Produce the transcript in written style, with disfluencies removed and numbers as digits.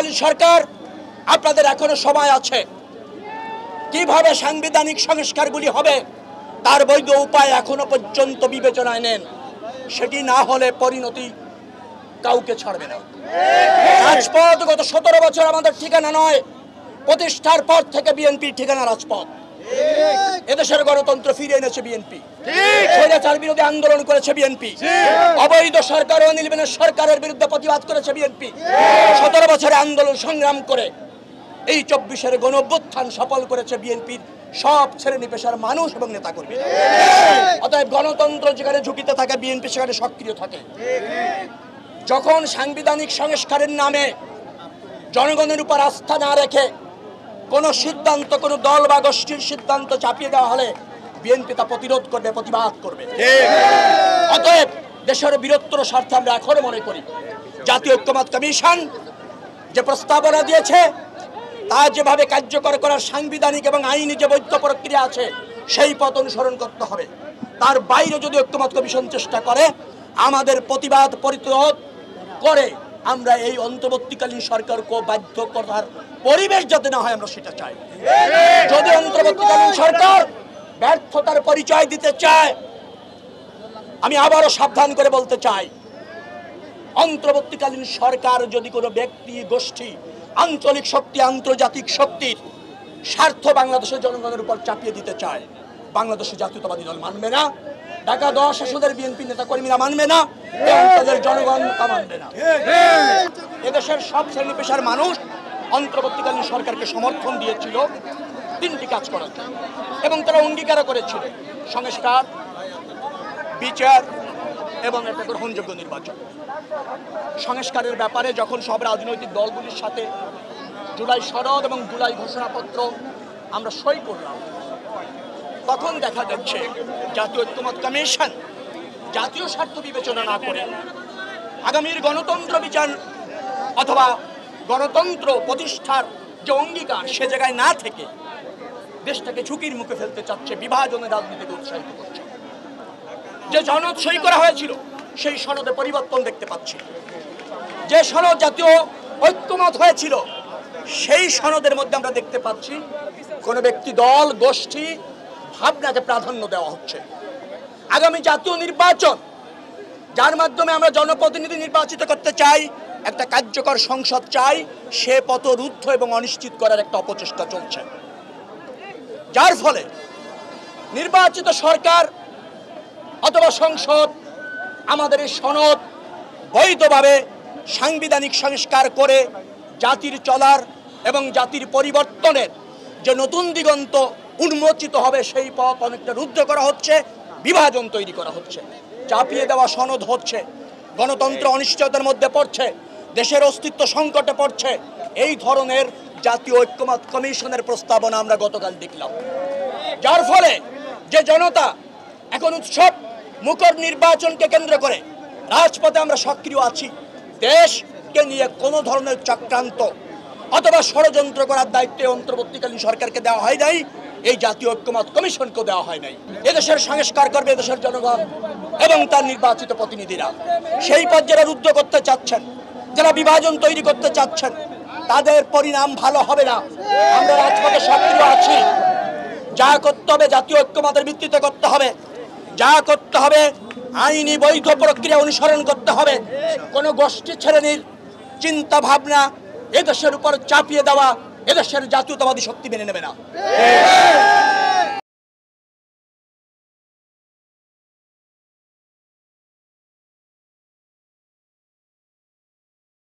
অন্তর্বর্তীকালীন সরকার আপনাদের এখনো সময় আছে। কিভাবে সাংবিধানিক সংস্কারগুলি হবে তার বৈধ উপায় এখনো পর্যন্ত বিবেচনায় নেন। সেটি না হলে পরিণতি কাউকে ছাড়বে না। রাজপথ গত 17 বছর আমাদের ঠিকানা নয়, প্রতিষ্ঠার পর থেকে বিএনপির ঠিকানা রাজপথ। এদেশের গণতন্ত্র ফিরে এনেছে বিএনপি, স্বৈরাচার বিরোধী আন্দোলন করেছে বিএনপি, অবৈধ সরকার ও অনিল বেনের সরকারের বিরুদ্ধে প্রতিবাদ করেছে বিএনপি। 17 বছরে আন্দোলন সংগ্রাম করে এই 24-এর গণঅভ্যুত্থান সফল করেছে বিএনপির সব শ্রেণী পেশার মানুষ এবং নেতাকর্মী। অতএব গণতন্ত্র যেখানে ঝুঁকিতে থাকে বিএনপি সেখানে সক্রিয় থাকে। যখন সাংবিধানিক সংস্কারের নামে জনগণের উপর আস্থা না রেখে কোনো সিদ্ধান্ত কোনো দল বা গোষ্ঠীর সিদ্ধান্ত চাপিয়ে দেওয়া হলে বিএনপি তা প্রতিরোধ করবে, প্রতিবাদ করবে। অতএব দেশের বৃহত্তর স্বার্থে আমরা এখনো মনে করি জাতীয় ঐক্যমত্য কমিশন যে প্রস্তাবনা দিয়েছে তা যেভাবে কার্যকর করার সাংবিধানিক এবং আইনি যে বৈধ প্রক্রিয়া আছে সেই পথ অনুসরণ করতে হবে। তার বাইরে যদি ঐক্যমত্য কমিশন চেষ্টা করে আমাদের প্রতিবাদ প্রতিরোধ করে আমরা এই অন্তর্বর্তীকালীন সরকারকে বাধ্য করার পরিবেশ যাতে না হয় আমরা সেটা চাই। যদি অন্তর্বর্তীকালীন সরকার ব্যর্থতার পরিচয় দিতে চায়, আমি আবারও সাবধান করে বলতে চাই, অন্তর্বর্তীকালীন সরকার যদি কোনো ব্যক্তি গোষ্ঠী আঞ্চলিক শক্তি আন্তর্জাতিক শক্তির স্বার্থ বাংলাদেশের জনগণের উপর চাপিয়ে দিতে চায়, বাংলাদেশের জাতীয়তাবাদী দল মানবে না, ঢাকা 10 আসনের বিএনপি নেতা কর্মীরা মানবে না, অঞ্চলের জনগণ তা মানবে না। এদেশের সব শ্রেণী পেশার মানুষ অন্তর্বর্তীকালীন সরকারকে সমর্থন দিয়েছিল 3টি কাজ করার জন্য এবং তারা অঙ্গীকার করেছিল সংস্কার, বিচার এবং একটা গ্রহণযোগ্য নির্বাচন। সংস্কারের ব্যাপারে যখন সব রাজনৈতিক দলগুলির সাথে জুলাই সনদ এবং জুলাই ঘোষণাপত্র আমরা সই করলাম, তখন দেখা যাচ্ছে জাতীয় ঐক্যমত্য কমিশন জাতীয় স্বার্থ বিবেচনা না করে আগামীর গণতন্ত্র বিচার অথবা গণতন্ত্র প্রতিষ্ঠার যে অঙ্গীকার সে জায়গায় না থেকে দেশটাকে ঝুঁকির মুখে ফেলতে চাচ্ছে, বিভাজনের রাজনীতিকে উৎসাহিত করছে। যে সনদ সই করা হয়েছিল সেই সনদে পরিবর্তন দেখতে পাচ্ছি। যে সনদ জাতীয় ঐক্যমত হয়েছিল সেই সনদের মধ্যে আমরা দেখতে পাচ্ছি কোনো ব্যক্তি দল গোষ্ঠী ভাবনাকে প্রাধান্য দেওয়া হচ্ছে। আগামী জাতীয় নির্বাচন যার মাধ্যমে আমরা জনপ্রতিনিধি নির্বাচিত করতে চাই, একটা কার্যকর সংসদ চাই, সে পথ রুদ্ধ এবং অনিশ্চিত করার একটা অপচেষ্টা চলছে। যার ফলে নির্বাচিত সরকার অথবা সংসদ আমাদের এই সনদ বৈধভাবে সাংবিধানিক সংস্কার করে জাতির চলার এবং জাতির পরিবর্তনের যে নতুন দিগন্ত উন্মোচিত হবে সেই পথ অনেকটা রুদ্ধ করা হচ্ছে, বিভাজন তৈরি করা হচ্ছে, চাপিয়ে দেওয়া সনদ হচ্ছে, গণতন্ত্র অনিশ্চয়তার মধ্যে পড়ছে, দেশের অস্তিত্ব সংকটে পড়ছে। এই ধরনের জাতীয় ঐক্যমত্য কমিশনের প্রস্তাবনা আমরা গতকাল দেখলাম। যার ফলে যে জনতা এখন উৎসব মুখর নির্বাচনকে কেন্দ্র করে রাজপথে আমরা সক্রিয় আছি, দেশকে নিয়ে কোনো ধরনের চক্রান্ত অথবা ষড়যন্ত্র করার দায়িত্ব অন্তর্বর্তীকালীন সরকারকে দেওয়া হয় নাই, এই জাতীয় ঐক্যমত্য কমিশনকেও দেওয়া হয় নাই। এদেশের সংস্কার করবে এদেশের জনগণ এবং তার নির্বাচিত প্রতিনিধিরা। সেই পথ যারা রুদ্ধ করতে চাচ্ছেন, যারা বিভাজন তৈরি করতে চাচ্ছেন, তাদের পরিণাম ভালো হবে না। আমরা রাজপথে সক্রিয় আছি। যা করতে হবে জাতীয় ঐক্যমতের ভিত্তিতে করতে হবে, যা করতে হবে আইনি বৈধ প্রক্রিয়া অনুসরণ করতে হবে। কোনো গোষ্ঠী শ্রেণীর চিন্তা ভাবনা এদেশের উপর চাপিয়ে দেওয়া এদেশের জাতীয়তাবাদী শক্তি মেনে নেবে না।